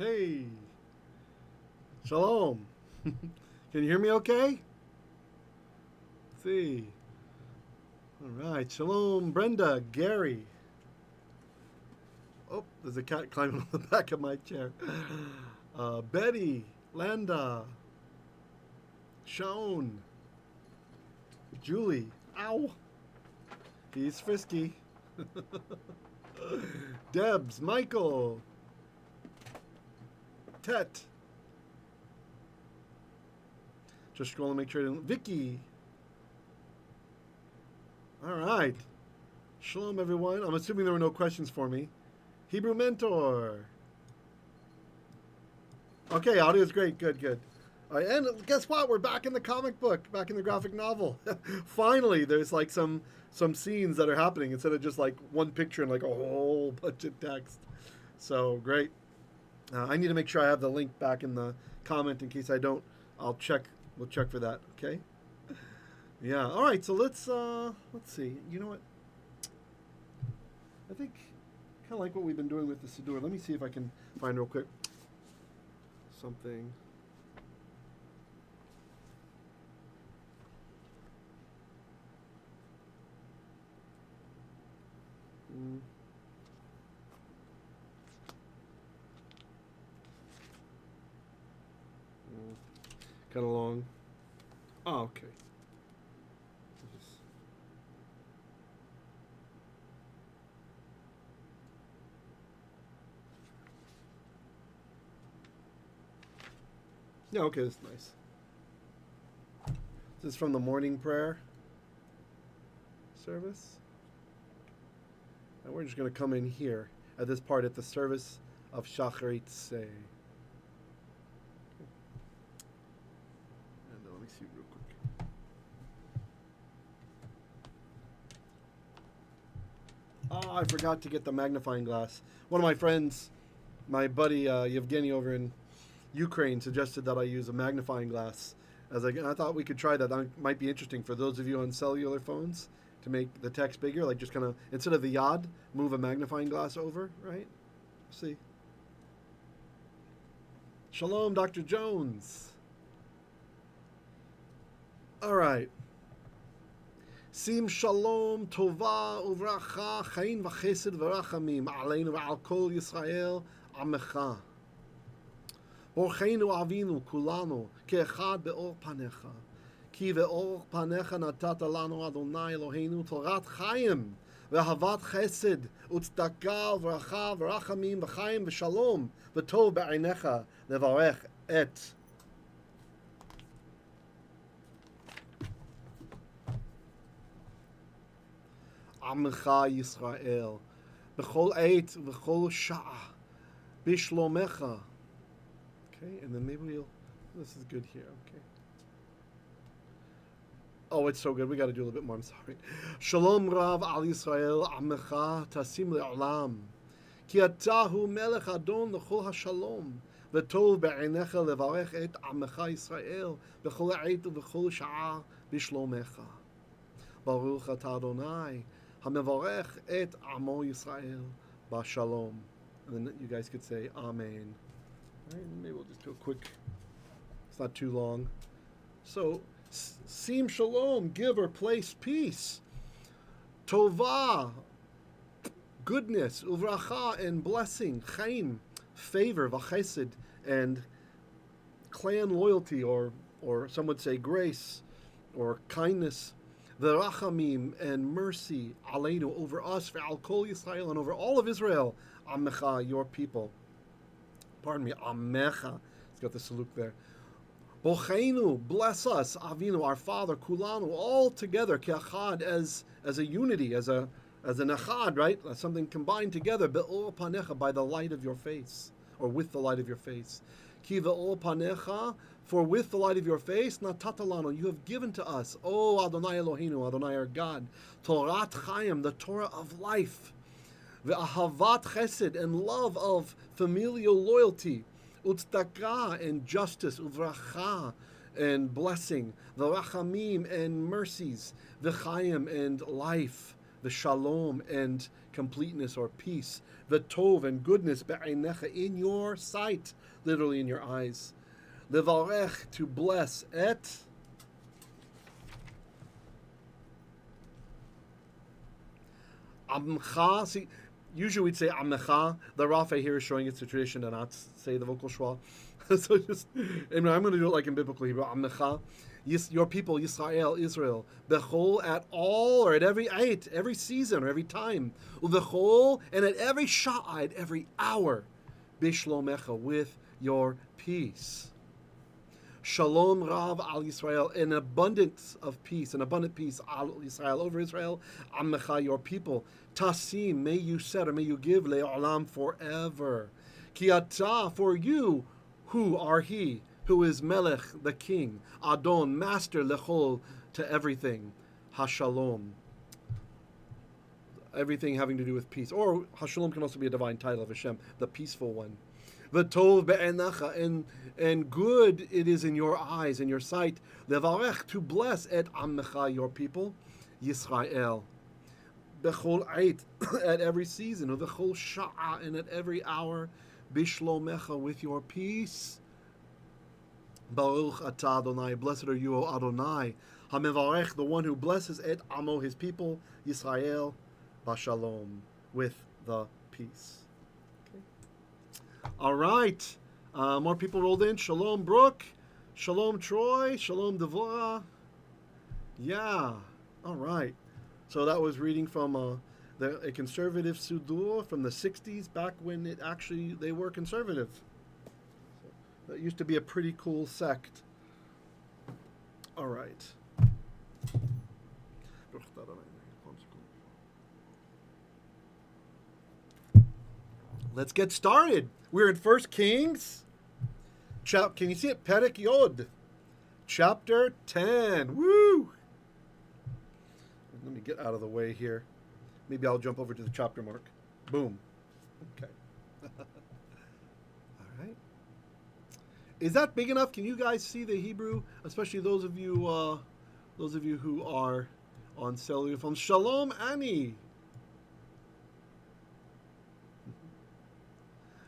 Hey, shalom. Can you hear me okay? Let's see. All right, shalom, Brenda, Gary. Oh, there's a cat climbing on the back of my chair. Betty, Landa, Shaun, Julie. Ow. He's frisky. Debs, Michael, Tet. Just scroll and make sure. Vicky. All right. Shalom, everyone. I'm assuming there were no questions for me. Hebrew Mentor. Okay, audio is great. Good, good. All right, and guess what? We're back in the comic book, back in the graphic novel. Finally, there's like some scenes that are happening instead of just like one picture and like a whole bunch of text. So great. I need to make sure I have the link back in the comment in case I don't. I'll check. We'll check for that. Okay. Yeah. All right. So let's see. You know what? I think kind of like what we've been doing with the Siddur. Let me see if I can find real quick something. Kind of long. Oh, okay. Yeah, okay, that's nice. This is from the morning prayer service. And we're just going to come in here at this part at the service of Shacharit Say. And let me see real quick. Oh, I forgot to get the magnifying glass. One of my friends, my buddy Yevgeny over in Ukraine, suggested that I use a magnifying glass. I thought we could try that. That might be interesting for those of you on cellular phones to make the text bigger, like just kind of, instead of the yod, move a magnifying glass over, right? See. Shalom, Dr. Jones. All right. Sim shalom tova uvracha chayin v'chesed v'rachamim aleinu v'al kol Yisrael amecha. Borcheinu avinu kulanu ke'echad be'or panecha. Ki ve'or panecha natata lanu Adonai Eloheinu Torat chayim ve'havat chesed u'tzedakah v'racha v'rachamim v'chayim v'shalom v'tov ba'einecha levarech et. Amecha Yisrael b'chol eit v'chol sha'a bishlomecha. Okay, and then maybe this is good here, okay. Oh, it's so good. We got to do a little bit more. I'm sorry. Shalom Rav al Yisrael Amecha Tasim Le'olam Ki Atahu Melech Adon L'chol HaShalom V'tov Be'einecha Levarech Et Amecha Yisrael B'chol Eit V'chol Sha'a B'shlomecha Baruch Atah Adonai HaMevarech Et Amo Yisrael B'Shalom. And then you guys could say Amen. All right, maybe we'll just do a quick, it's not too long. So, Sim Shalom, give or place peace. Tova, goodness. Uvracha, and blessing. Chaim, favor. V'chesed, and clan loyalty, or some would say grace, or kindness. V'rachamim, and mercy. Aleinu, over us. Ve'al kol Yisrael, and over all of Israel. Amecha, your people. Pardon me, Amecha. It's got the saluk there. Bocheinu, bless us, Avinu, our Father, Kulanu, all together, Ke'achad, as a unity, as an echad, right? Something combined together, Be'or panecha, by the light of your face, or with the light of your face. Ki ve'or panecha, for with the light of your face, natatalano, you have given to us, O Adonai Eloheinu, Adonai our God, Torat Chaim, the Torah of life. Ve'ahavat chesed, and love of familial loyalty, utzedakah, and justice, uvracha, and blessing, v'rachamim, and mercies, v'chayim, and life, the shalom and completeness or peace, the tov and goodness be'einecha, in your sight, literally in your eyes. Levarech, to bless, et amcha. See, usually we'd say amcha. The Rafa here is showing it's a tradition to not say the vocal schwa. So just, I'm going to do it like in biblical Hebrew. Amcha, your people, Yisrael, Israel, bechol, at all, or at every ait, every season, or every time, ubechol, and at every sha'at, every hour, bishlomecha, with your peace. Shalom Rav al Yisrael, an abundance of peace, an abundant peace al Yisrael, over Israel, Ammecha, your people. Tasim, may you set, or may you give, le'olam, forever. Ki ata, for you, who are he, who is Melech, the king, Adon, master, lechol, to everything, Hashalom. Everything having to do with peace. Or Hashalom can also be a divine title of Hashem, the peaceful one. The tov be'enacha, and good it is in your eyes, in your sight. Levarech, to bless, et ammecha, your people, Yisrael. Bechol ait, at every season, or bechol sha'a, and at every hour, bishlomecha, with your peace. Baruch atah Adonai, blessed are you, O Adonai, hamevarech, the one who blesses et amo, his people, Yisrael, bashalom, with the peace. All right. More people rolled in. Shalom, Brooke. Shalom, Troy. Shalom, Devorah. Yeah. All right. So that was reading from a conservative Sudur from the 60s, back when they were conservative. So that used to be a pretty cool sect. All right. Let's get started. We're in 1 Kings. Can you see it? Perek Yod. Chapter 10. Woo! Let me get out of the way here. Maybe I'll jump over to the chapter mark. Boom. Okay. All right. Is that big enough? Can you guys see the Hebrew? Especially those of you who are on cellular phones. Shalom, Annie.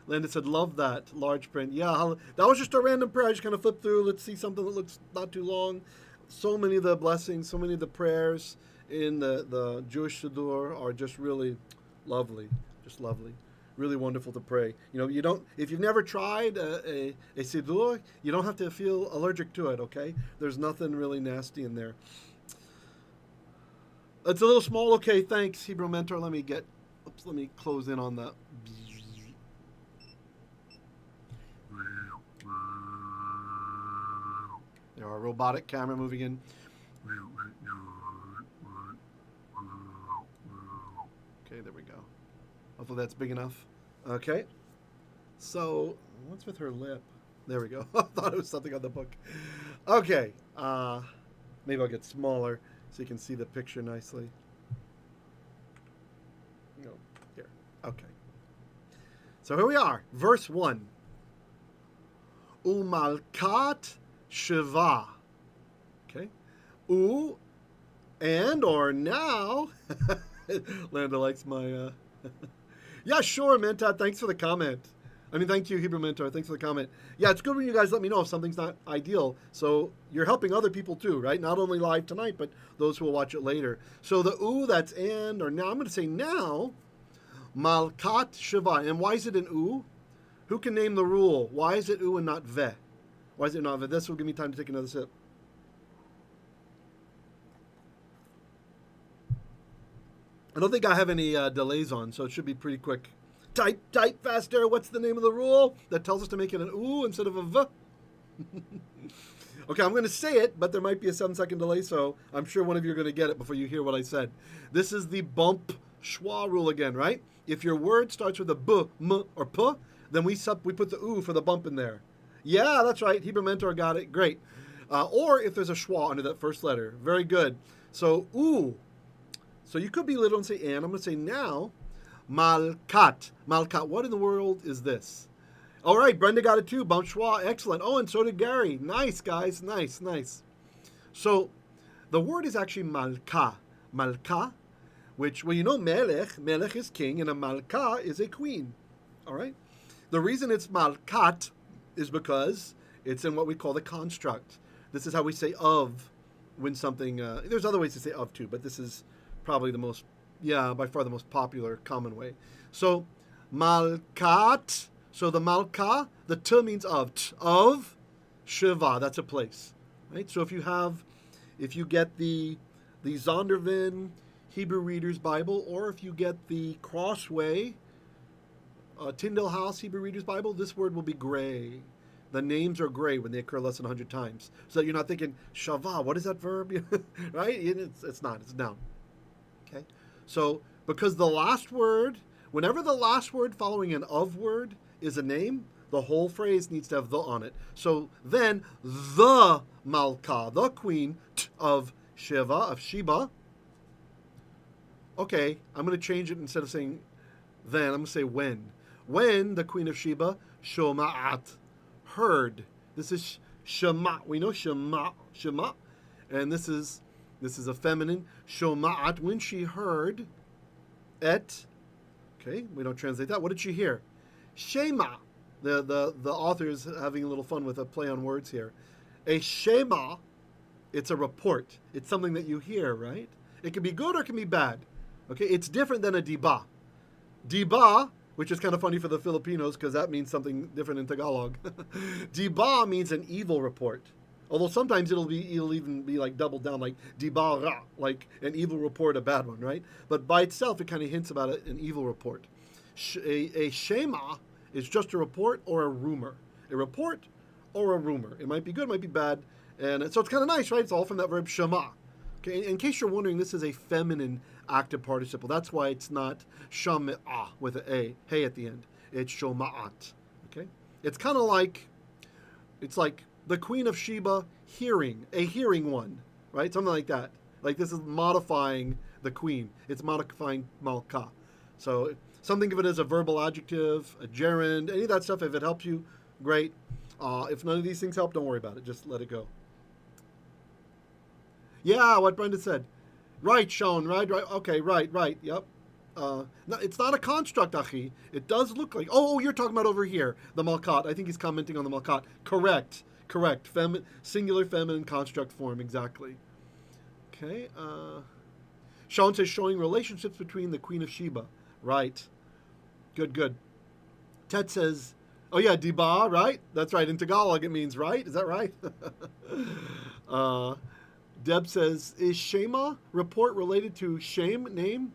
Linda said, love that large print. Yeah, that was just a random prayer. I just kind of flipped through. Let's see something that looks not too long. So many of the blessings, so many of the prayers in the Jewish Siddur are just really lovely. Just lovely. Really wonderful to pray. You know, if you've never tried a Siddur, you don't have to feel allergic to it, okay? There's nothing really nasty in there. It's a little small. Okay, thanks, Hebrew Mentor. Let me close in on that. There are robotic camera moving in. Okay, there we go. Hopefully that's big enough. Okay. So, what's with her lip? There we go. I thought it was something on the book. Okay. Maybe I'll get smaller so you can see the picture nicely. No, here. Okay. So here we are. Verse 1. Umalkat Sheva. Okay. Or now. Landa likes my. Yeah, sure, Mentat. Thanks for the comment. Thank you, Hebrew Mentor. Thanks for the comment. Yeah, it's good when you guys let me know if something's not ideal. So you're helping other people too, right? Not only live tonight, but those who will watch it later. So the that's and or now. I'm going to say now. Malkat Sheva. And why is it an Who can name the rule? Why is it and not ve? Why is it not ve? This will give me time to take another sip. I don't think I have any delays on, so it should be pretty quick. Type faster. What's the name of the rule that tells us to make it an instead of a v? Okay, I'm going to say it, but there might be a 7-second delay, so I'm sure one of you are going to get it before you hear what I said. This is the bump schwa rule again, right? If your word starts with a b, m, or p, then we put the for the bump in there. Yeah, that's right. Hebrew Mentor got it. Great. Or if there's a schwa under that first letter. Very good. So, So you could be literal and say and. I'm going to say now, malkat. Malkat. What in the world is this? All right, Brenda got it too. Bump schwa. Excellent. Oh, and so did Gary. Nice, guys. Nice. So the word is actually malka. Malka, which, well, you know, melech is king, and a malka is a queen. All right? The reason it's malkat is because it's in what we call the construct. This is how we say of when something, there's other ways to say of too, but this is probably the most, by far the most popular, common way. So, malkat, so the malka, the t means of Sheba, that's a place. Right? So if you get the Zondervan Hebrew Reader's Bible, or if you get the Crossway Tyndale House Hebrew Reader's Bible, this word will be gray. The names are gray when they occur less than 100 times. So that you're not thinking, Shava, what is that verb? Right? It's not, it's noun. Okay? So, because the last word, whenever the last word following an of word is a name, the whole phrase needs to have the on it. So then, the Malka, the queen of Sheba. Okay, I'm going to change it instead of saying then, I'm going to say when. When the queen of Sheba, Shoma'at, heard. This is Shema. We know Shema, and this is a feminine. Shoma'at, when she heard et. Okay, we don't translate that. What did she hear? Shema. The author is having a little fun with a play on words here. A shema, it's a report. It's something that you hear, right? It can be good or it can be bad. Okay, it's different than a diba. Diba, which is kind of funny for the Filipinos because that means something different in Tagalog. Diba means an evil report. Although sometimes it'll even be like doubled down, like dibara, like an evil report, a bad one, right? But by itself, it kind of hints about an evil report. A shema is just a report or a rumor. A report or a rumor. It might be good, it might be bad. And so it's kind of nice, right? It's all from that verb shema. Okay, in case you're wondering, this is a feminine active participle. That's why it's not shama'ah with a hey at the end. It's shoma'at. Okay? It's kind of like, it's like the queen of Sheba hearing, a hearing one, right? Something like that. Like this is modifying the queen. It's modifying malka. So some think of it as a verbal adjective, a gerund, any of that stuff. If it helps you, great. If none of these things help, don't worry about it. Just let it go. Yeah, what Brenda said. Right, Sean, right. Okay, right, yep. No, it's not a construct, Achi. It does look like... Oh, you're talking about over here, the Malkat. I think he's commenting on the Malkat. Correct. Singular feminine construct form, exactly. Okay. Sean says showing relationships between the Queen of Sheba. Right. Good. Ted says, oh yeah, Diba, right? That's right. In Tagalog it means right. Is that right? Deb says, is Shema report related to shame, name?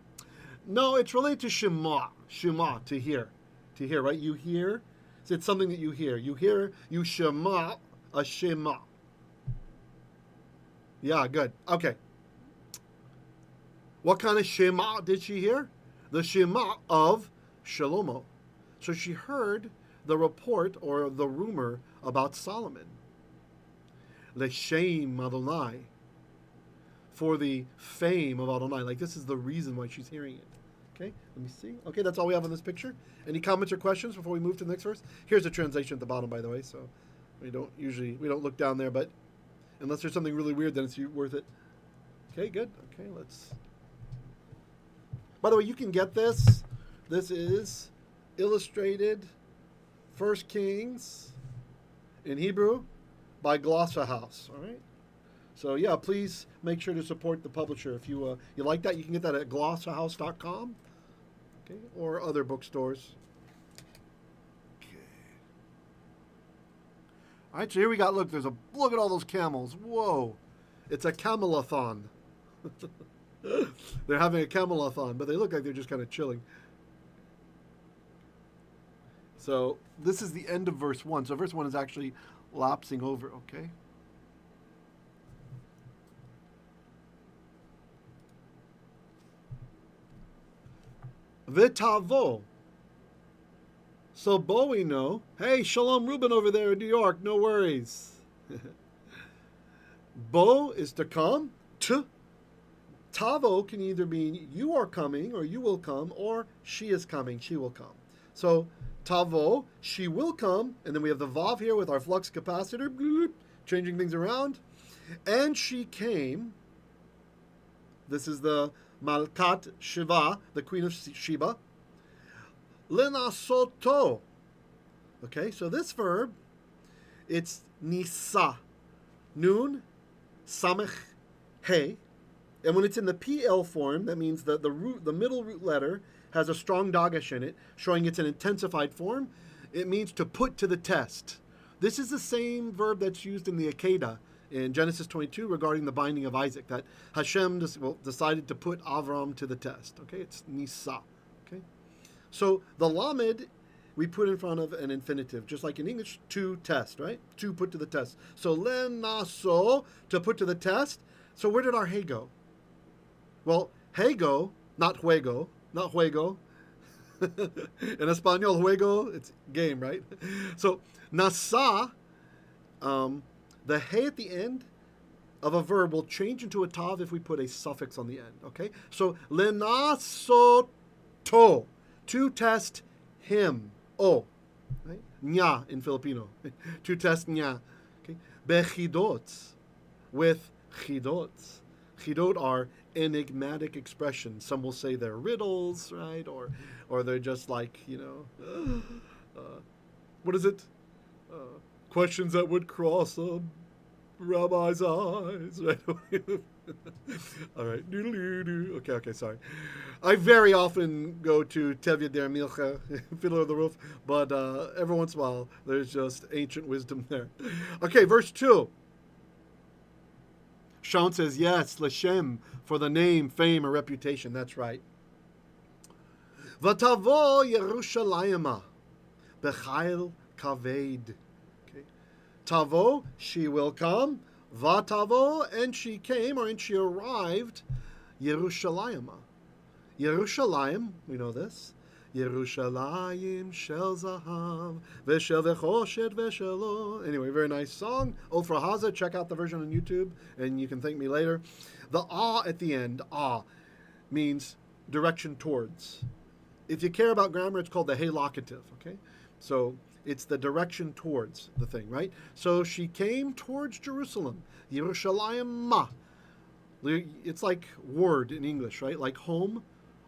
No, it's related to Shema. Shema, to hear. To hear, right? You hear. So it's something that you hear. You hear, you Shema, a Shema. Yeah, good. Okay. What kind of Shema did she hear? The Shema of Shlomo. So she heard the report or the rumor about Solomon. L'shem Adonai. For the fame of Adonai. Like this is the reason why she's hearing it. Okay, let me see. Okay, that's all we have on this picture. Any comments or questions before we move to the next verse? Here's a translation at the bottom, by the way, so we don't look down there, but unless there's something really weird, then it's worth it. Okay, good. Okay, let's... By the way, you can get this. This is illustrated 1 Kings in Hebrew by Glossa House, all right? So yeah, please make sure to support the publisher. If you like that, you can get that at glossahouse.com, okay, or other bookstores. Okay. All right, so here we got. Look at all those camels. Whoa, it's a camelathon. They're having a camelathon, but they look like they're just kind of chilling. So this is the end of verse 1. So verse 1 is actually lapsing over. Okay. Vitavo. So Bo we know. Hey, Shalom Reuben over there in New York. No worries. Bo is to come. Tavo can either mean you are coming or you will come, or she is coming, she will come. So Tavo, she will come, and then we have the Vav here with our flux capacitor, changing things around. And she came. This is the Malkat Sheba, the queen of Sheba. Lenasoto. Okay, so this verb, it's nisa. Nun, samech, he. And when it's in the PL form, that means that the middle root letter has a strong dagesh in it, showing it's an intensified form. It means to put to the test. This is the same verb that's used in the Akedah in Genesis 22 regarding the binding of Isaac, that Hashem decided to put Avram to the test. Okay, it's nisa. Okay, so the lamed we put in front of an infinitive, just like in English, to test, right? To put to the test. So lenaso, to put to the test. So where did our he go? Well, he go, not juego. In Espanol, juego, it's game, right? So nasa, the he at the end of a verb will change into a tav if we put a suffix on the end, okay? So lenasoto, to test him. O, right? Nya in Filipino. To test nya. Okay. Bechidot, with chidot. Chidot are enigmatic expressions. Some will say they're riddles, right? Or they're just like, what is it? Questions that would cross a rabbi's eyes, right? All right. Okay, sorry. I very often go to Tevye der Milcha, Fiddler of the Roof, but every once in a while there's just ancient wisdom there. Okay, verse 2. Shaun says, yes, L'Shem, for the name, fame, or reputation. That's right. Vatavo Yerushalayima, Bechayil Kaved. Okay. Tavo, she will come. Vatavo, and she came, and she arrived, Yerushalayima. Yerushalayim, we know this. Yerushalayim shel zahav v'shel v'choshet v'shelo. Anyway, very nice song. Ofra Haza, check out the version on YouTube, and you can thank me later. The ah at the end, ah, means direction towards. If you care about grammar, it's called the hey locative, okay? So it's the direction towards the thing, right? So she came towards Jerusalem. Yerushalayim ma. It's like word in English, right? Like home.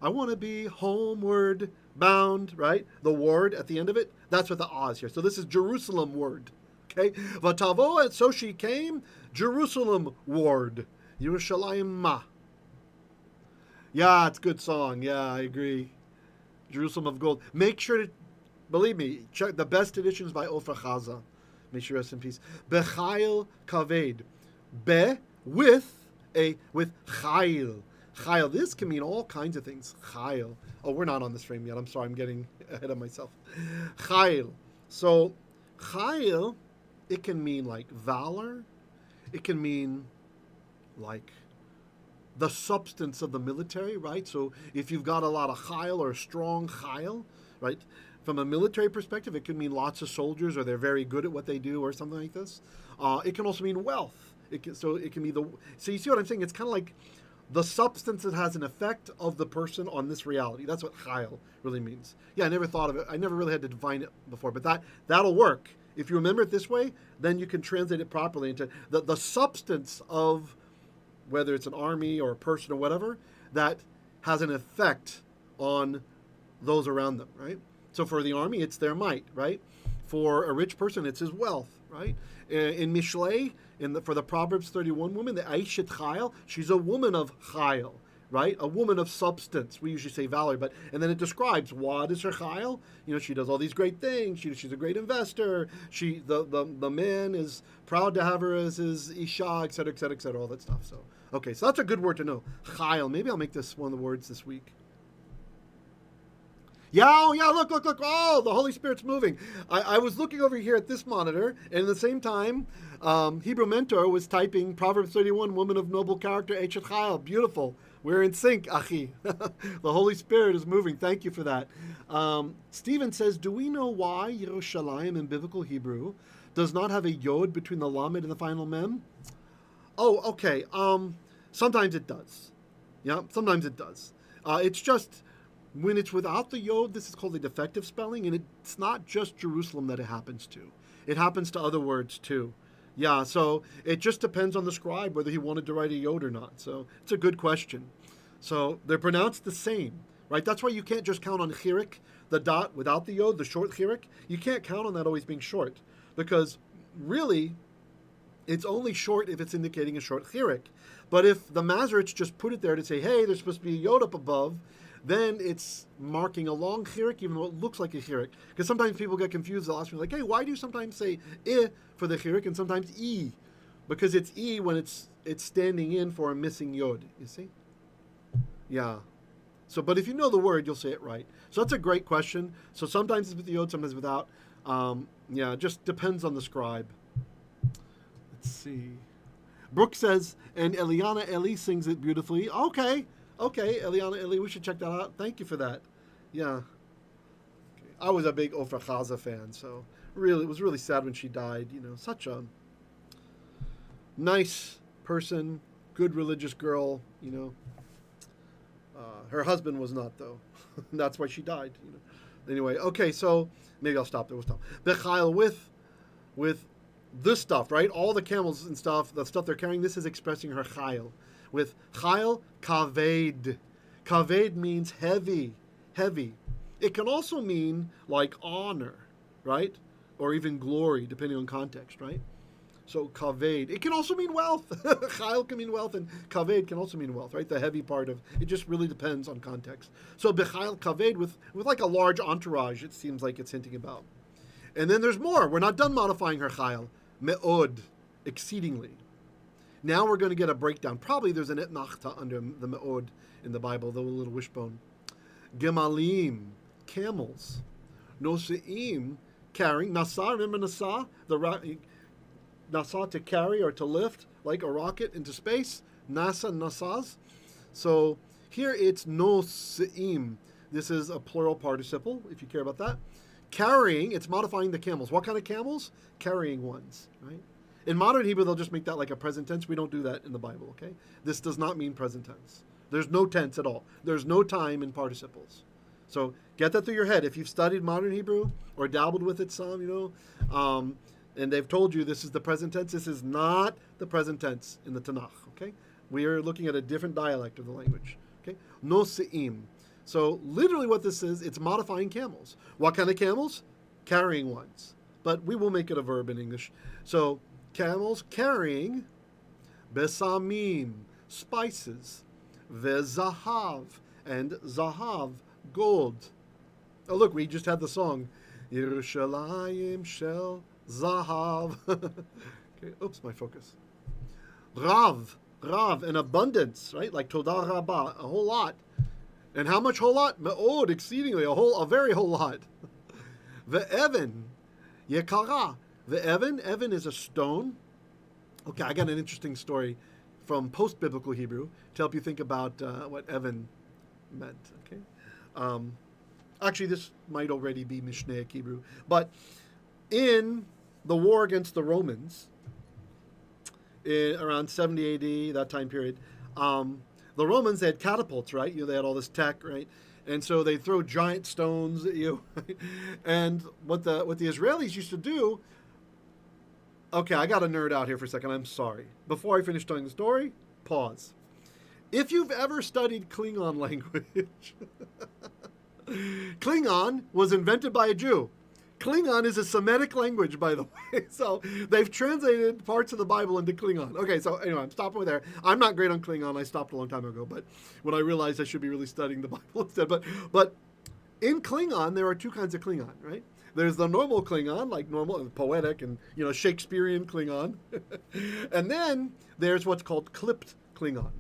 I want to be homeward bound, right? The word at the end of it, that's what the ah is here. So this is Jerusalem word, okay? Vatavo, and so she came, Jerusalem ward, Yerushalayim ma. Yeah, it's a good song. Yeah, I agree. Jerusalem of gold. Make sure to, believe me, check the best editions by Ofra Chaza. May she rest in peace. Bechayil kaved. Be, with chayil. Chayil. This can mean all kinds of things. Chayil. Oh, we're not on this frame yet. I'm sorry. I'm getting ahead of myself. Chayil. So, chayil, it can mean like valor. It can mean like the substance of the military, right? So if you've got a lot of chayil or a strong chayil, right? From a military perspective, it can mean lots of soldiers or they're very good at what they do or something like this. It can also mean wealth. So you see what I'm saying? It's kind of like the substance that has an effect of the person on this reality. That's what chayil really means. Yeah, I never thought of it. I never really had to define it before, but that'll work. If you remember it this way, then you can translate it properly into the substance of whether it's an army or a person or whatever, that has an effect on those around them, right? So for the army, it's their might, right? For a rich person, it's his wealth, right? In Mishlei, for the Proverbs 31 woman, the Aishet Chayil, she's a woman of Chayil, right? A woman of substance. We usually say valor, and then it describes what is her Chayil. She does all these great things. She's a great investor. The man is proud to have her as his Isha, et cetera, all that stuff. So, okay, so that's a good word to know. Chayil. Maybe I'll make this one of the words this week. Yeah, look. Oh, the Holy Spirit's moving. I was looking over here at this monitor, and at the same time, Hebrew Mentor was typing Proverbs 31, woman of noble character, Eichet Chayil. Beautiful. We're in sync, Achi. The Holy Spirit is moving. Thank you for that. Stephen says, do we know why Yerushalayim in biblical Hebrew does not have a yod between the lamed and the final mem? Oh, okay. Sometimes it does. Yeah, sometimes it does. It's just, when it's without the yod, this is called a defective spelling, and it's not just Jerusalem that it happens to. It happens to other words too. Yeah, so it just depends on the scribe whether he wanted to write a yod or not. So it's a good question. So they're pronounced the same, right? That's why you can't just count on chirik, the dot without the yod, the short chirik. You can't count on that always being short, because really, it's only short if it's indicating a short chirik. But if the Masoretz just put it there to say, hey, there's supposed to be a yod up above, then it's marking a long chirik, even though it looks like a chirik. Because sometimes people get confused. They'll ask me, like, hey, why do you sometimes say I for the chirik and sometimes I? Because it's I when it's standing in for a missing yod, you see? Yeah. So, but if you know the word, you'll say it right. So that's a great question. So sometimes it's with the yod, sometimes without. Yeah, it just depends on the scribe. Let's see. Brooke says, and Eliana Eli sings it beautifully. Okay, Eliana Eli, we should check that out. Thank you for that. Yeah. Okay. I was a big Ofra Chaza fan, so really, it was really sad when she died. You know, such a nice person, good religious girl, you know. Her husband was not, though. That's why she died, you know. Anyway, okay, so maybe I'll stop there. We'll stop. Bechail with this stuff, right? All the camels and stuff, the stuff they're carrying, this is expressing her chayil. With chayil, kaved. Kaved means heavy, heavy. It can also mean like honor, right? Or even glory, depending on context, right? So kaved. It can also mean wealth. Chayil can mean wealth, and kaved can also mean wealth, right? The heavy part of it just really depends on context. So bechail kaved with like a large entourage, it seems like it's hinting about. And then there's more. We're not done modifying her chayil. Me'od, exceedingly. Now we're going to get a breakdown. Probably there's an etnachta under the me'od in the Bible, the little wishbone. Gemalim, camels. Noseim, carrying. Nasa, remember Nasa? Nasa, to carry or to lift, like a rocket into space. Nasa, Nasas. So here it's noseim. This is a plural participle, if you care about that. Carrying, it's modifying the camels. What kind of camels? Carrying ones, right? In modern Hebrew, they'll just make that like a present tense. We don't do that in the Bible, okay? This does not mean present tense. There's no tense at all. There's no time in participles. So get that through your head. If you've studied modern Hebrew or dabbled with it some, you know, and they've told you this is the present tense, this is not the present tense in the Tanakh, okay? We are looking at a different dialect of the language, okay? Noseim. So literally what this is, it's modifying camels. What kind of camels? Carrying ones. But we will make it a verb in English. So camels carrying besamim, spices, vezahav, and zahav, gold. Oh, look, we just had the song, Yerushalayim shel zahav. Okay, oops, my focus. Rav, an abundance, right? Like todah rabbah, a whole lot. And how much whole lot? Me'od, exceedingly, a very whole lot. Ve'evan, yekara. Ve'evan is a stone. Okay, I got an interesting story from post-biblical Hebrew to help you think about what Evan meant, okay? Actually, this might already be Mishnaic Hebrew. But in the war against the Romans, around 70 AD, that time period, the Romans, they had catapults, right? You know, they had all this tech, right? And so they throw giant stones at you. And what the Israelis used to do, okay, I got to nerd out here for a second. I'm sorry. Before I finish telling the story, pause. If you've ever studied Klingon language, Klingon was invented by a Jew. Klingon is a Semitic language, by the way. So they've translated parts of the Bible into Klingon. Okay, so anyway, I'm stopping there. I'm not great on Klingon. I stopped a long time ago, but when I realized I should be really studying the Bible instead. But in Klingon, there are two kinds of Klingon, right? There's the normal Klingon, like normal and poetic and, you know, Shakespearean Klingon. And then there's what's called clipped Klingon.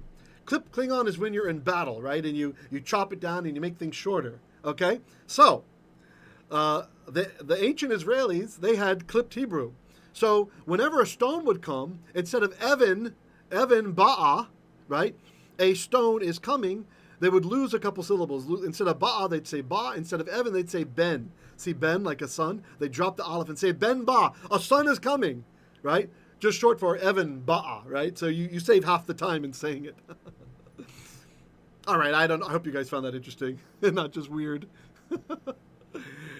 Clipped Klingon is when you're in battle, right? And you chop it down and you make things shorter, okay? So the ancient Israelis, they had clipped Hebrew. So whenever a stone would come, instead of Evan Ba'a, right, a stone is coming, they would lose a couple syllables. Instead of Ba'a, they'd say Ba. Instead of Evan, they'd say Ben. See Ben, like a son? They drop the aleph and say Ben Ba. A son is coming, right? Just short for Evan Ba'a, right? So you save half the time in saying it. All right, I hope you guys found that interesting and not just weird.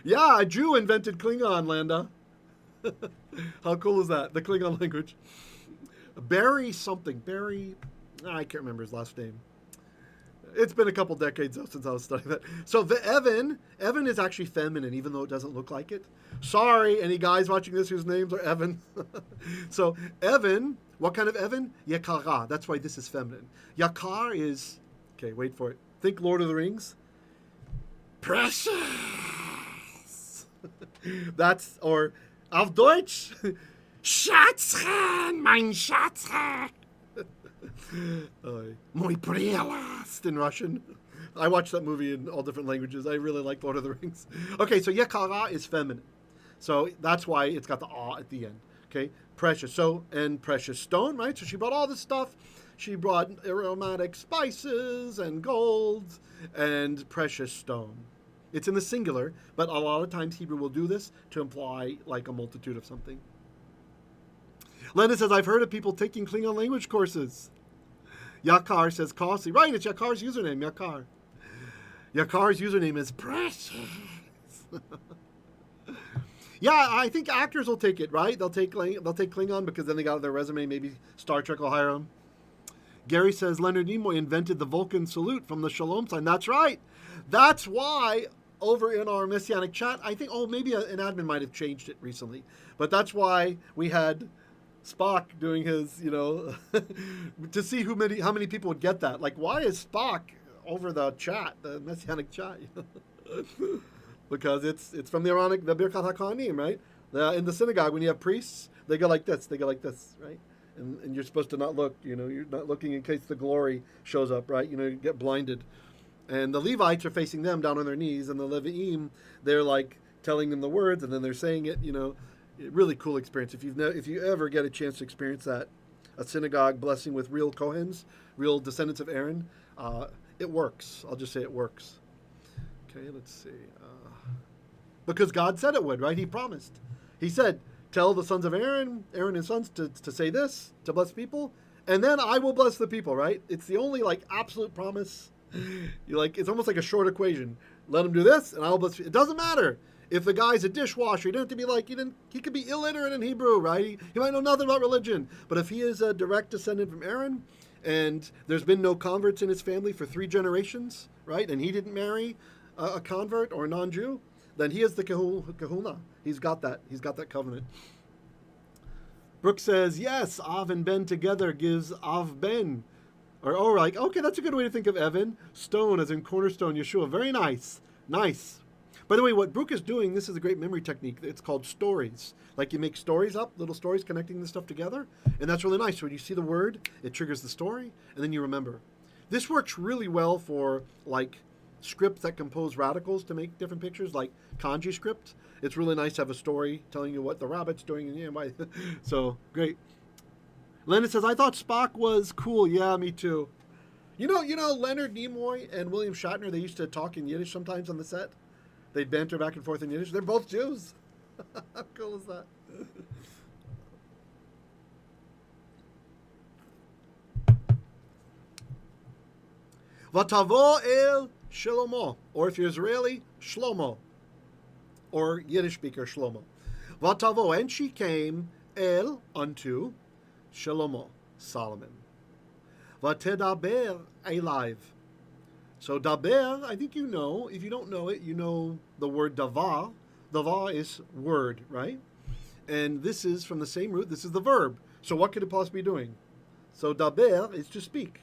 Yeah, a Jew invented Klingon, Landa. How cool is that? The Klingon language. Barry something. Barry, I can't remember his last name. It's been a couple decades though since I was studying that. So the Evan is actually feminine, even though it doesn't look like it. Sorry, any guys watching this whose names are Evan. So Evan, what kind of Evan? Yakara. That's why this is feminine. Yakar is, okay, wait for it. Think Lord of the Rings. Precious. That's, or auf Deutsch, Schatzchen, mein Schatzchen. Muy prelast in Russian. I watched that movie in all different languages. I really like Lord of the Rings. Okay, so Yakara is feminine. So that's why it's got the ah at the end. Okay, precious. So, and precious stone, right? So she brought all this stuff. She brought aromatic spices and gold and precious stone. It's in the singular, but a lot of times Hebrew will do this to imply like a multitude of something. Linda says, I've heard of people taking Klingon language courses. Yakar says costly. Right, it's Yakar's username, Yakar. Yakar's username is precious. Yeah, I think actors will take it, right? They'll take Klingon because then they got their resume. Maybe Star Trek will hire them. Gary says Leonard Nimoy invented the Vulcan salute from the Shalom sign. That's right. That's why over in our Messianic chat, I think, maybe an admin might have changed it recently. But that's why we had Spock doing his, to see how many people would get that. Like, why is Spock over the chat, the Messianic chat? Because it's from the Aaronic, the Birkat HaKohanim, right? In the synagogue, when you have priests, they go like this, right? And you're supposed to not look, you're not looking in case the glory shows up, right? You get blinded. And the Levites are facing them down on their knees, and the Levi'im, they're like telling them the words, and then they're saying it, really cool experience. If you ever get a chance to experience that, a synagogue blessing with real Kohens, real descendants of Aaron, it works. I'll just say it works. Okay, let's see. Because God said it would, right? He promised. He said, tell the sons of Aaron and his sons to say this, to bless people, and then I will bless the people, right? It's the only absolute promise. It's almost like a short equation. Let him do this, and I'll bless you. It doesn't matter if the guy's a dishwasher. You don't have to be he could be illiterate in Hebrew, right? He might know nothing about religion. But if he is a direct descendant from Aaron, and there's been no converts in his family for 3 generations, right? And he didn't marry a convert or a non-Jew, then he is the kahuna. He's got that. He's got that covenant. Brooke says, yes, Av and Ben together gives Av Ben. Okay, that's a good way to think of Evan. Stone as in cornerstone, Yeshua. Very nice. Nice. By the way, what Brooke is doing, this is a great memory technique. It's called stories. You make stories up, little stories connecting this stuff together. And that's really nice. So when you see the word, it triggers the story, and then you remember. This works really well for, scripts that compose radicals to make different pictures, like kanji script. It's really nice to have a story telling you what the rabbit's doing and why. So great. Leonard says, I thought Spock was cool. Yeah, me too. Leonard Nimoy and William Shatner, they used to talk in Yiddish sometimes on the set. They'd banter back and forth in Yiddish. They're both Jews. How cool is that? Vatavo el Shlomo, or if you're Israeli, Shlomo, or Yiddish speaker, Shlomo. Vatavo, and she came, el, unto, Shlomo, Solomon. Vatedaber, alive. So daber, I think you know. If you don't know it, you know the word davar. Davar is word, right? And this is from the same root. This is the verb. So what could it possibly be doing? So daber is to speak.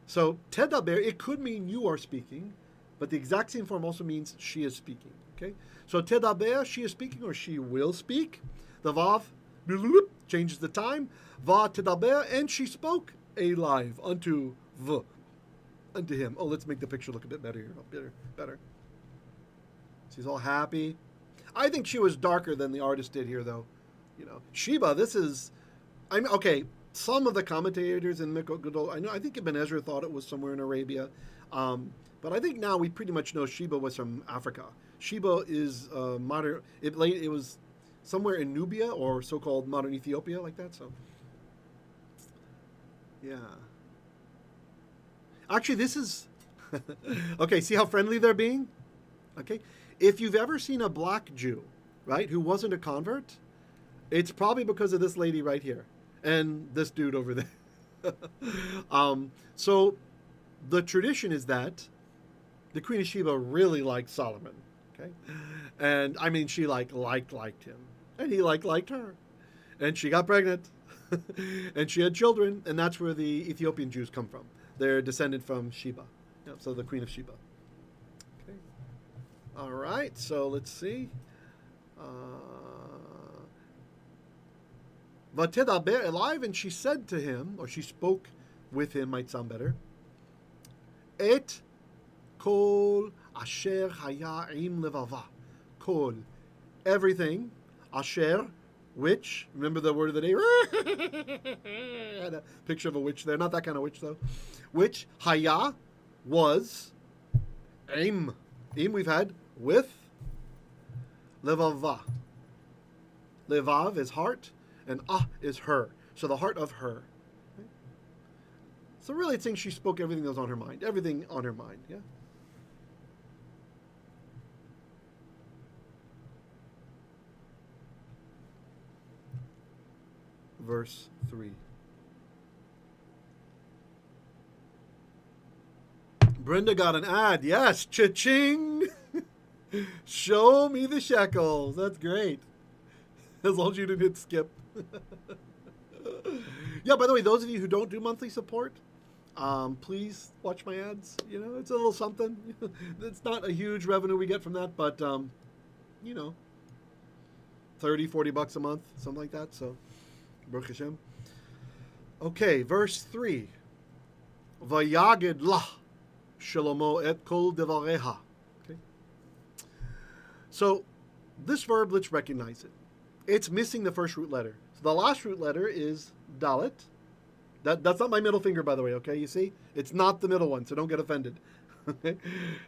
So tedaber, it could mean you are speaking, but the exact same form also means she is speaking. Okay? So tedaber, she is speaking, or she will speak. The vav changes the time. Va tedaber, and she spoke alive unto him. Oh, let's make the picture look a bit better here. Better. She's all happy. I think she was darker than the artist did here, though. Sheba, this is... okay, some of the commentators in Mikot Gadol, I think Ibn Ezra thought it was somewhere in Arabia. But I think now we pretty much know Sheba was from Africa. Sheba is modern... It was somewhere in Nubia, or so-called modern Ethiopia, like that, so... Yeah. Actually, this is... okay, see how friendly they're being? Okay? If you've ever seen a black Jew right, who wasn't a convert, it's probably because of this lady right here and this dude over there. So the tradition is that the Queen of Sheba really liked Solomon, okay? And I mean, she liked him, and he liked her, and she got pregnant, and she had children, and that's where the Ethiopian Jews come from. They're descended from Sheba, so the Queen of Sheba. Okay. All right, so let's see. Vatedaber Eliv, and she said to him, or she spoke with him, might sound better. Et kol asher haya im levava. Kol, everything, asher, which, remember the word of the day? I had a picture of a witch there, not that kind of witch though. Which, haya, was, im we've had, with, levava. Levav is heart, and is her. So the heart of her. Okay? So really it's saying she spoke everything that was on her mind. Everything on her mind, yeah? Verse 3. Brenda got an ad. Yes, cha-ching! Show me the shekels. That's great. As long as you didn't hit skip. Yeah, by the way, those of you who don't do monthly support, please watch my ads. You know, it's a little something. It's not a huge revenue we get from that, but, you know, $30-$40 a month, something like that. So, Baruch Hashem. Okay, verse 3. Vayagid lah Shlomo et kol devareha. Okay. So, this verb, let's recognize it. It's missing the first root letter. So the last root letter is Dalet. That's not my middle finger, by the way, okay? You see? It's not the middle one, so don't get offended.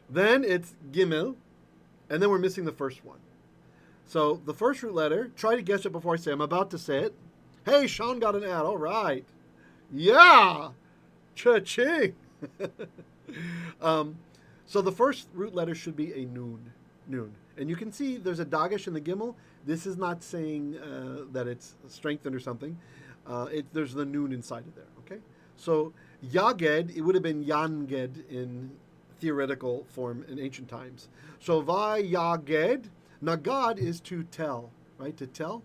Then it's Gimel, and then we're missing the first one. So the first root letter, try to guess it before I say it. I'm about to say it. Hey, Sean got an ad. All right. Yeah. Cha-ching. So the first root letter should be a Nun. And you can see there's a Dagesh in the Gimel. This is not saying that it's strengthened or something. There's the Nun inside of there, okay? So Yaged, it would have been Yanged in theoretical form in ancient times. So Vayaged, Nagad is to tell, right? To tell.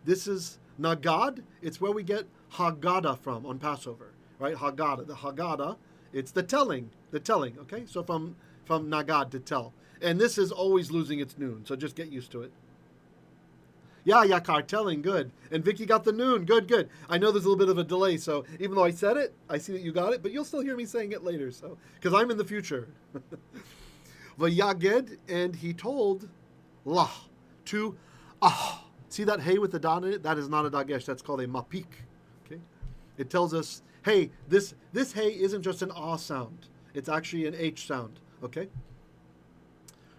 This is Nagad. It's where we get Haggadah from on Passover, right? Haggadah. The Haggadah, it's the telling, okay? So from Nagad, to tell. And this is always losing its noon, so just get used to it. Yeah, Yakar, telling, good. And Vicky got the noon, good. I know there's a little bit of a delay, so even though I said it, I see that you got it, but you'll still hear me saying it later, so because I'm in the future. Vayaged, and he told lah to See that hey with the dot in it? That is not a dagesh, that's called a mapik. Okay? It tells us, hey, this hey isn't just an sound. It's actually an H sound. Okay?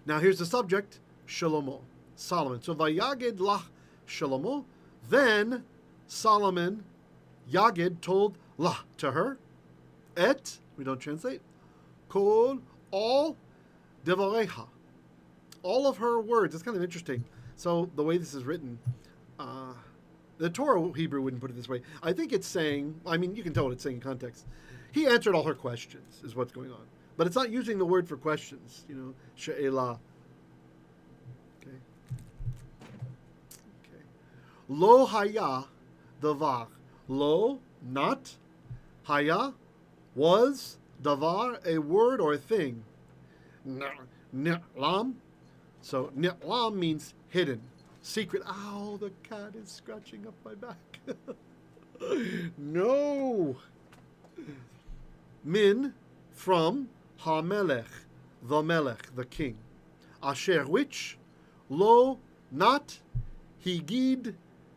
Now here's the subject, Shlomo, Solomon. So Vayaged lah Shlomo. Then Solomon, Yaged, told lah to her, et, we don't translate, kol, all, devareha. All of her words. It's kind of interesting. So the way this is written, the Torah Hebrew wouldn't put it this way. I think it's saying, I mean, you can tell what it's saying in context. He answered all her questions, is what's going on. But it's not using the word for questions, she'elah. Okay. Lo haya davar. Lo, not. Haya, was. Davar, a word or a thing. Ni'lam. So, ni'lam means hidden. Secret. Ow, the cat is scratching up my back. No. Min, from. Ha-melech, the melech, the king. Asher, which, lo, not, higid,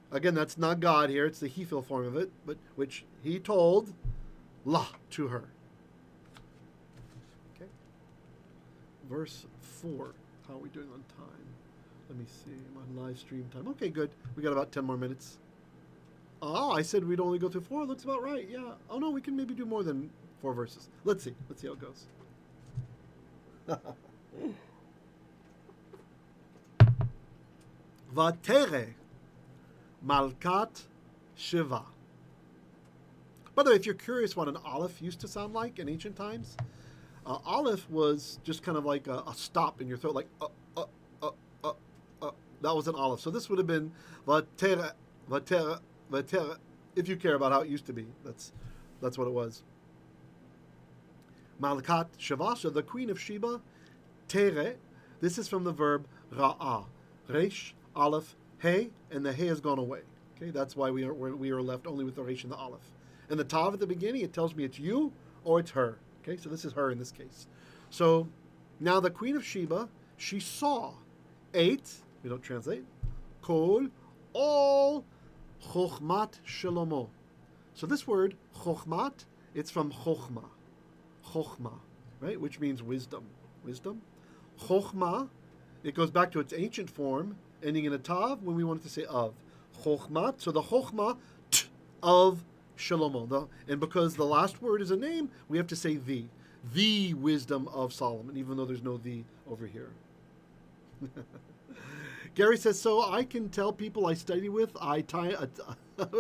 again, that's not God here, it's the he-fil form of it, but which he told, la, to her. Okay. Verse 4. How are we doing on time? Let me see, I'm on live stream time. Okay, good. We got about 10 more minutes. Oh, I said we'd only go through 4. Looks about right, yeah. Oh, no, we can maybe do more than 4 verses. Let's see how it goes. Vatere Malkat Sheba. By the way, if you're curious what an aleph used to sound like in ancient times, aleph was just kind of like a stop in your throat, like that was an aleph. So this would have been Vatere, Vatere, Vatere, if you care about how it used to be. That's what it was. Malkat Sheva, so the queen of Sheba, Tere. This is from the verb ra'ah, resh, aleph, hey, and the hey has gone away. Okay, that's why we are left only with the resh and the aleph. And the tav at the beginning, it tells me it's you or it's her. Okay, so this is her in this case. So now the queen of Sheba, she saw, ate, we don't translate, kol, all, chokhmat shalomo. So this word, chokhmat, it's from chokhmah. Chokhmah, right, which means wisdom. Wisdom. Chokhmah, it goes back to its ancient form, ending in a tav when we wanted to say of. Chokhmah, so the chokhmah of Shalomo. And because the last word is a name, we have to say the wisdom of Solomon, even though there's no the over here. Gary says, so I can tell people I study with, with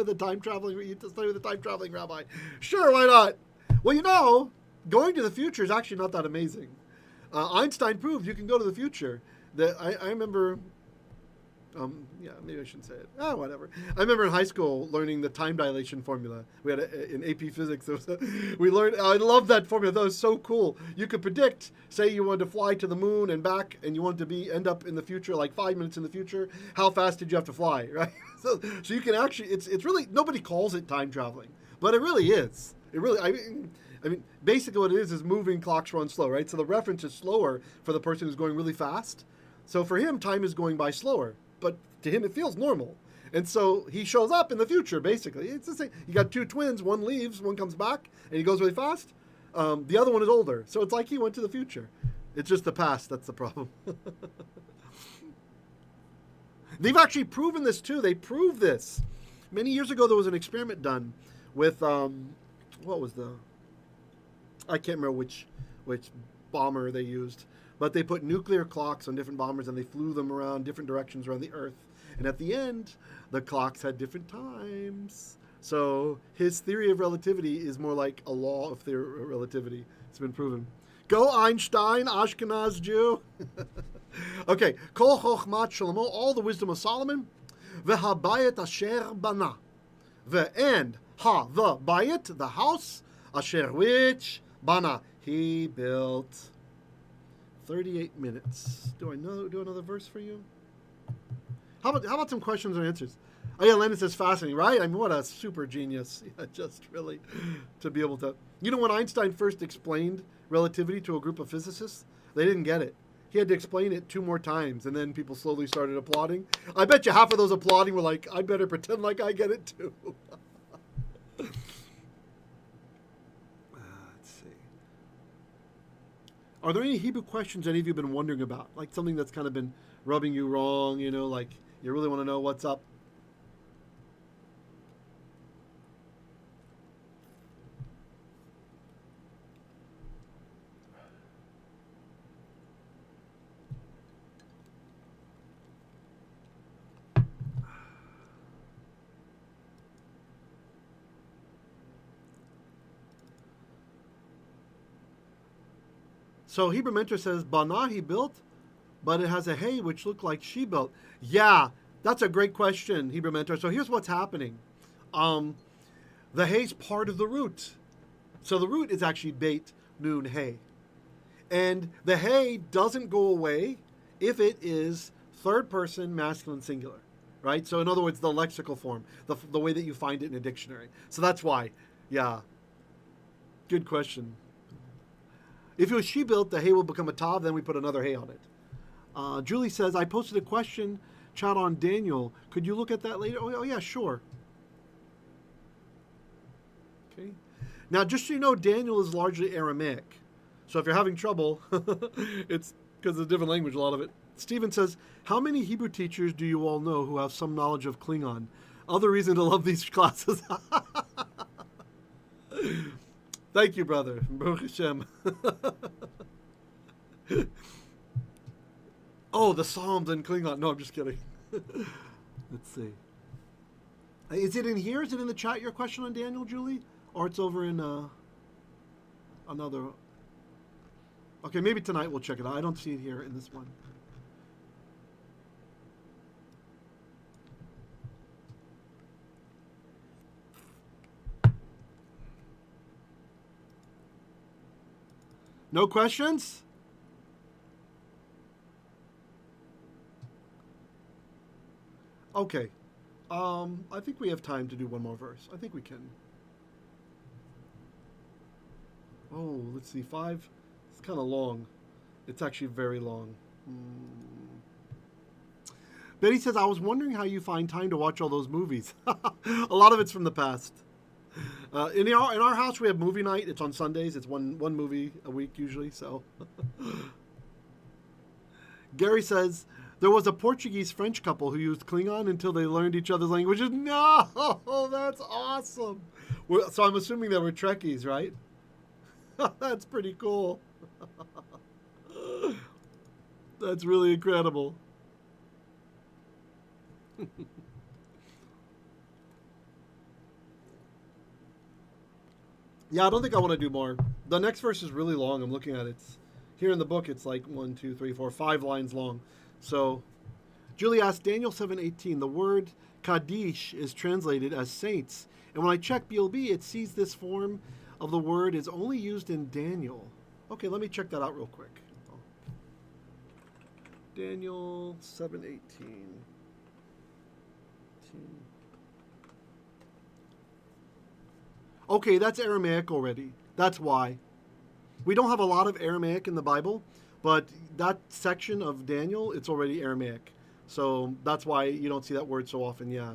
a time traveling rabbi. Sure, why not? Well, you know, going to the future is actually not that amazing. Einstein proved you can go to the future. I remember, maybe I shouldn't say it. Whatever. I remember in high school learning the time dilation formula. We had in AP Physics. We learned. I love that formula. That was so cool. You could predict. Say you wanted to fly to the moon and back, and you wanted to end up in the future, like 5 minutes in the future. How fast did you have to fly? Right. So you can actually. It's really, nobody calls it time traveling, but it really is. It really. I mean, basically what it is moving clocks run slow, right? So the reference is slower for the person who's going really fast. So for him, time is going by slower. But to him, it feels normal. And so he shows up in the future, basically. It's the same. You got two twins. One leaves, one comes back, and he goes really fast. The other one is older. So it's like he went to the future. It's just the past. That's the problem. They've actually proven this, too. They proved this. Many years ago, there was an experiment done with, what was I can't remember which bomber they used. But they put nuclear clocks on different bombers and they flew them around different directions around the Earth. And at the end, the clocks had different times. So his theory of relativity is more like a law of relativity. It's been proven. Go Einstein, Ashkenaz Jew. Okay. Kol chokhmat Shlomo, all the wisdom of Solomon. V'habayet asher bana. And the bayet, the house, asher which bana, he built. 38 minutes. Do another verse for you? How about some questions and answers? Oh yeah, Lennon says fascinating, right? I mean, what a super genius. Yeah, just really to be able to. You know, when Einstein first explained relativity to a group of physicists, they didn't get it. He had to explain it 2 more times, and then people slowly started applauding. I bet you half of those applauding were like, I better pretend like I get it too. Are there any Hebrew questions any of you have been wondering about? Like something that's kind of been rubbing you wrong, you know, like you really want to know what's up? So Hebrew Mentor says, Bana he built, but it has a hey which looked like she built. Yeah, that's a great question, Hebrew Mentor. So here's what's happening. The hay's part of the root. So the root is actually beit nun hay. And the hay doesn't go away if it is third person masculine singular, right? So in other words, the lexical form, the way that you find it in a dictionary. So that's why, yeah. Good question. If it was she built, the hay will become a tav, then we put another hay on it. Julie says, I posted a question chat on Daniel. Could you look at that later? Oh yeah, sure. Okay. Now, just so you know, Daniel is largely Aramaic. So if you're having trouble, it's because it's a different language, a lot of it. Stephen says, how many Hebrew teachers do you all know who have some knowledge of Klingon? Other reason to love these classes. Thank you, brother. Baruch Hashem. Oh, the Psalms and Klingon. No, I'm just kidding. Let's see. Is it in here? Is it in the chat, your question on Daniel, Julie? Or it's over in another... Okay, maybe tonight we'll check it out. I don't see it here in this one. No questions? Okay. I think we have time to do one more verse. I think we can. Oh, let's see. 5. It's kind of long. It's actually very long. Betty says, I was wondering how you find time to watch all those movies. A lot of it's from the past. In our house, we have movie night. It's on Sundays. It's one movie a week usually. So, Gary says there was a Portuguese-French couple who used Klingon until they learned each other's languages. No, that's awesome. So I'm assuming they were Trekkies, right? That's pretty cool. That's really incredible. Yeah, I don't think I want to do more. The next verse is really long. I'm looking at it. Here in the book, it's like 1, 2, 3, 4, 5 lines long. So, Julie asked, Daniel 7:18, the word Kaddish is translated as saints. And when I check BLB, it sees this form of the word is only used in Daniel. Okay, let me check that out real quick. Daniel 7:18. Okay, that's Aramaic already. That's why. We don't have a lot of Aramaic in the Bible, but that section of Daniel, it's already Aramaic. So that's why you don't see that word so often, yeah.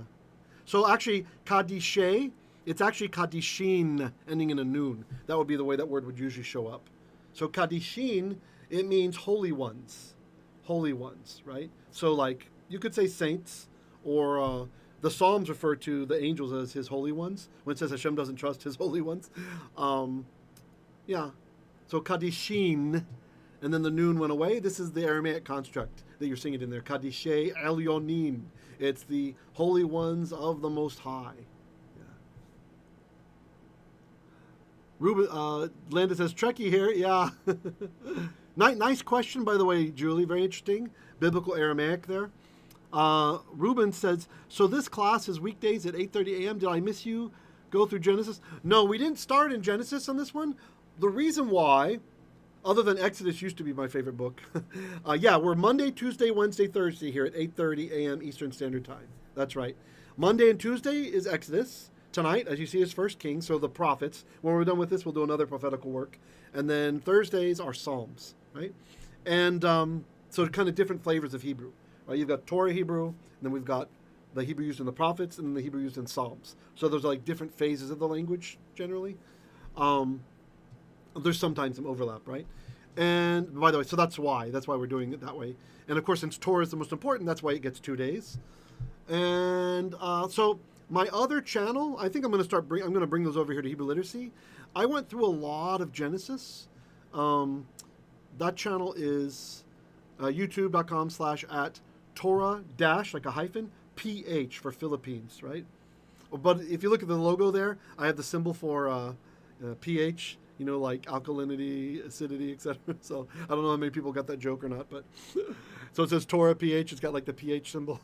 So actually, Kadishe, it's actually Kadishin, ending in a noon. That would be the way that word would usually show up. So Kadishin, it means holy ones. Holy ones, right? So like, you could say saints, or the Psalms refer to the angels as his holy ones. When it says Hashem doesn't trust his holy ones. Yeah. So Kadishin, and then the noon went away. This is the Aramaic construct that you're seeing it in there. Kadishe Elyonin. It's the holy ones of the Most High. Yeah. Ruben, Landon says, Trekkie here. Yeah. Nice question, by the way, Julie. Very interesting. Biblical Aramaic there. Ruben says, so this class is weekdays at 8:30 a.m. Did I miss you? Go through Genesis? No, we didn't start in Genesis on this one. The reason why, other than Exodus used to be my favorite book, yeah, we're Monday, Tuesday, Wednesday, Thursday here at 8:30 a.m. Eastern Standard Time. That's right. Monday and Tuesday is Exodus. Tonight, as you see, is 1 Kings, so the prophets. When we're done with this, we'll do another prophetical work. And then Thursdays are Psalms, right? And so kind of different flavors of Hebrew. Right? You've got Torah Hebrew, and then we've got the Hebrew used in the prophets, and the Hebrew used in Psalms. So there's like different phases of the language, generally. There's sometimes some overlap, right? And by the way, so that's why we're doing it that way. And of course, since Torah is the most important, that's why it gets 2 days. And so my other channel, I think I'm going to bring those over here to Hebrew Literacy. I went through a lot of Genesis. That channel is youtube.com/@Torah- like a hyphen, PH for Philippines, right? But if you look at the logo there, I have the symbol for pH, you know, like alkalinity, acidity, etc. So I don't know how many people got that joke or not, but so it says Torah PH. It's got like the pH symbol,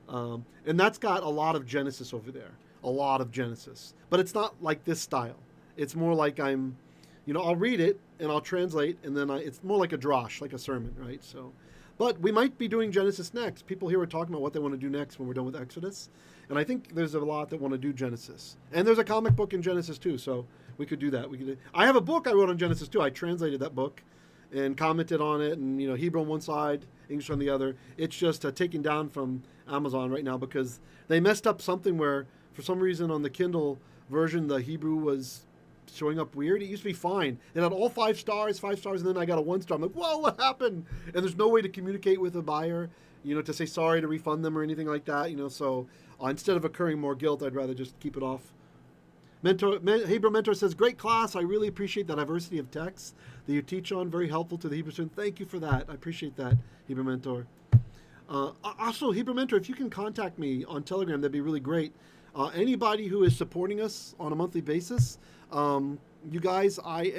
and that's got a lot of Genesis over there, a lot of Genesis. But it's not like this style. It's more like I'll read it and I'll translate, and then it's more like a drosh, like a sermon, right? So, but we might be doing Genesis next. People here are talking about what they want to do next when we're done with Exodus, and I think there's a lot that want to do Genesis. And there's a comic book in Genesis too, so we could do that. I have a book I wrote on Genesis too. I translated that book and commented on it, and Hebrew on one side, English on the other. It's just taken down from Amazon right now because they messed up something where, for some reason, on the Kindle version, the Hebrew was showing up weird. It used to be fine. It had all 5 stars, and then I got a 1 star. I'm like, whoa, what happened? And there's no way to communicate with a buyer, to say sorry, to refund them or anything like that, so instead of incurring more guilt, I'd rather just keep it off. Hebrew Mentor says, great class. I really appreciate the diversity of texts that you teach on. Very helpful to the Hebrew student. Thank you for that. I appreciate that, Hebrew Mentor. Also, Hebrew Mentor, if you can contact me on Telegram, that'd be really great. Anybody who is supporting us on a monthly basis, you guys, I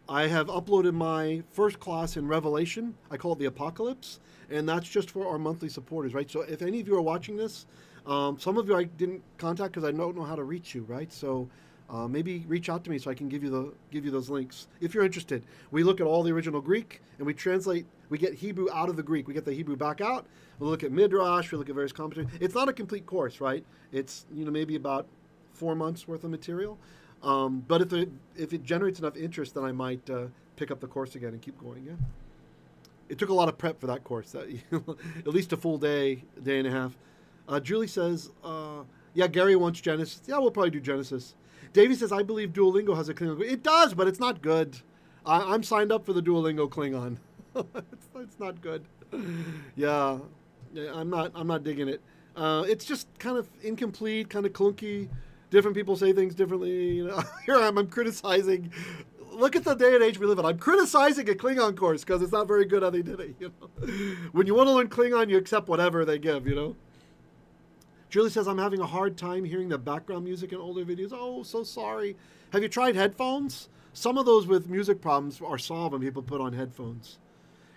have uploaded my first class in Revelation. I call it the Apocalypse, and that's just for our monthly supporters, right? So if any of you are watching this, some of you I didn't contact because I don't know how to reach you, right? So maybe reach out to me so I can give you those links if you're interested. We look at all the original Greek and we translate. We get Hebrew out of the Greek. We get the Hebrew back out. We look at Midrash. We look at various commentaries. It's not a complete course, right? It's maybe about 4 months worth of material. But if it generates enough interest, then I might pick up the course again and keep going. Yeah. It took a lot of prep for that course. At least a full day and a half. Julie says, yeah, Gary wants Genesis. Yeah, we'll probably do Genesis. Davey says, I believe Duolingo has a Klingon. It does, but it's not good. I'm signed up for the Duolingo Klingon. it's not good. Yeah, I'm not digging it. It's just kind of incomplete, kind of clunky. Different people say things differently. Here I am. I'm criticizing. Look at the day and age we live in. I'm criticizing a Klingon course because it's not very good how they did it. When you want to learn Klingon, you accept whatever they give. Julie says, I'm having a hard time hearing the background music in older videos. Oh, so sorry. Have you tried headphones? Some of those with music problems are solved when people put on headphones.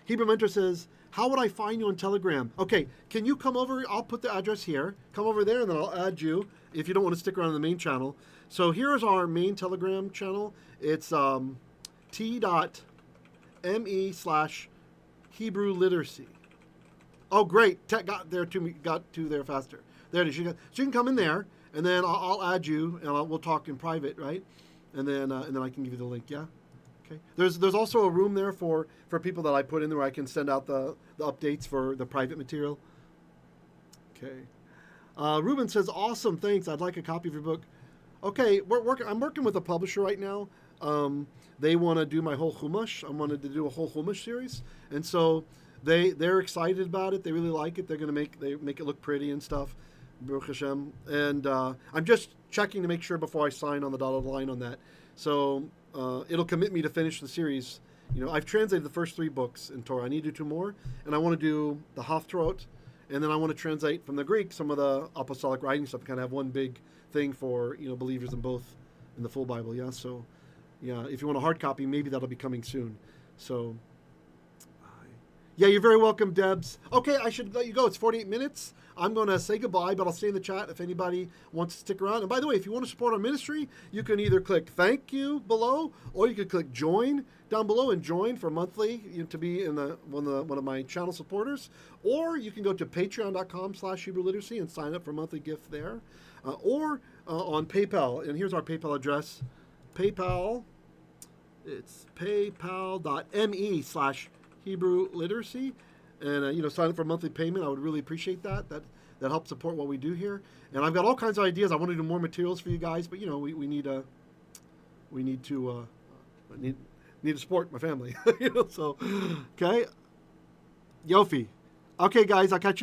Hebrew Mentor says, how would I find you on Telegram? Okay, can you come over? I'll put the address here. Come over there, and then I'll add you if you don't want to stick around in the main channel. So here's our main Telegram channel. It's t.me/Hebrew literacy. Oh, great. Tech got to there faster. There it is. So you can come in there, and then I'll add you, and we'll talk in private, right? And then I can give you the link. Yeah. Okay. There's also a room there for people that I put in there where I can send out the updates for the private material. Okay. Ruben says, awesome, thanks. I'd like a copy of your book. Okay, I'm working with a publisher right now. They want to do my whole Chumash. I wanted to do a whole Chumash series, and so they're excited about it. They really like it. They're going to make it look pretty and stuff. Baruch Hashem. And I'm just checking to make sure before I sign on the dotted line on that. So it'll commit me to finish the series. I've translated the first 3 books in Torah. I need to do 2 more, and I want to do the Haftarot, and then I want to translate from the Greek some of the apostolic writing stuff. Kind of have one big thing for believers in both in the full Bible. Yeah. So yeah, if you want a hard copy, maybe that'll be coming soon. So yeah, you're very welcome, Debs. Okay, I should let you go. It's 48 minutes. I'm going to say goodbye, but I'll stay in the chat if anybody wants to stick around. And by the way, if you want to support our ministry, you can either click thank you below, or you can click join down below and join for monthly to be in one of my channel supporters. Or you can go to patreon.com/Hebrew Literacy and sign up for a monthly gift there. Or on PayPal. And here's our PayPal address. PayPal. It's paypal.me/Hebrew Literacy. And, sign up for a monthly payment. I would really appreciate that. That helps support what we do here. And I've got all kinds of ideas. I want to do more materials for you guys, but, we need to support my family. So, okay. Yofi. Okay, guys, I'll catch you.